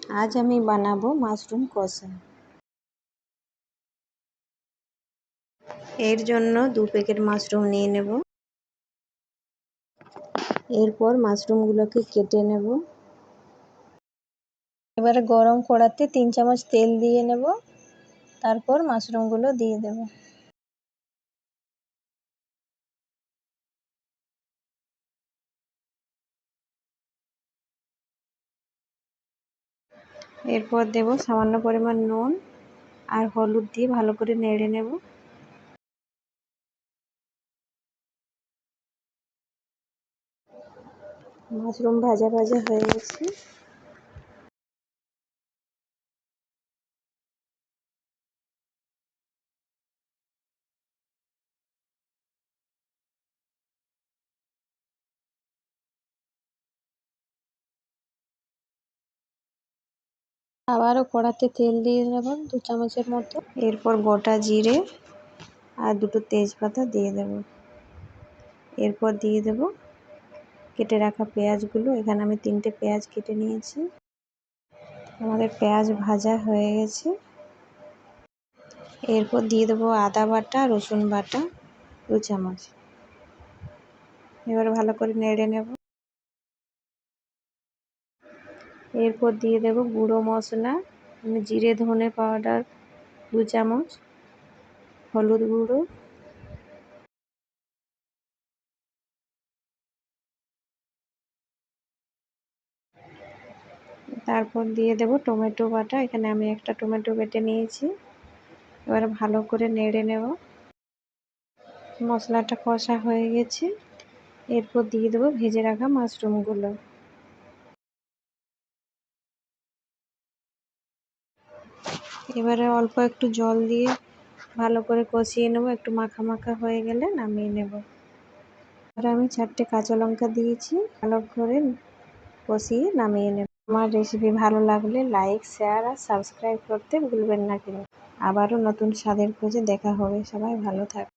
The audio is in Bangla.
আজ আমি বানাবো মাশরুম কষা। এর জন্য 2 প্যাকেট মাশরুম নিয়ে নেব। এরপর মাশরুমগুলোকে কেটে নেব। এবারে গরম কড়াতে 3 চামচ তেল দিয়ে নেব, তারপর মাশরুমগুলো দিয়ে দেব। এরপর দেব সামান্য পরিমাণ নুন আর হলুদ দিয়ে ভালো করে নেড়ে নেব। মাশরুম ভাজা ভাজা হয়ে গেছে। আবারও কড়াতে তেল দিয়ে দেব 2 চামচের মতো। এরপর গোটা জিরে আর 2টো তেজপাতা দিয়ে দেব। এরপর দিয়ে দেব কেটে রাখা পেঁয়াজগুলো। এখানে আমি 3টে পেঁয়াজ কেটে নিয়েছি। আমাদের পেঁয়াজ ভাজা হয়ে গেছে। এরপর দিয়ে দেবো আদা বাটা, রসুন বাটা 2 চামচ। এবার ভালো করে নেড়ে নেব। এরপর দিয়ে দেব গুঁড়ো মশলা, আমি জিরে ধনে পাউডার 2 চামচ, হলুদ গুঁড়ো, তারপর দিয়ে দেব টমেটো বাটা। এখানে আমি একটা টমেটো কেটে নিয়েছি। এবার ভালো করে নেড়ে নেব। মশলাটা কষা হয়ে গেছে। এরপর দিয়ে দেব ভেজে রাখা মাশরুমগুলো। এবারে অল্প একটু জল দিয়ে ভালো করে কষিয়ে নেব। একটু মাখা মাখা হয়ে গেলে নামিয়ে নেব। আর আমি 4টে কাঁচা লঙ্কা দিয়েছি। ভালো করে কষিয়ে নামিয়ে নেব। আমার রেসিপি ভালো লাগলে লাইক, শেয়ার আর সাবস্ক্রাইব করতে ভুলবেন না কিন্তু। আবারও নতুন স্বাদের খোঁজে দেখা হবে। সবাই ভালো থাকবেন।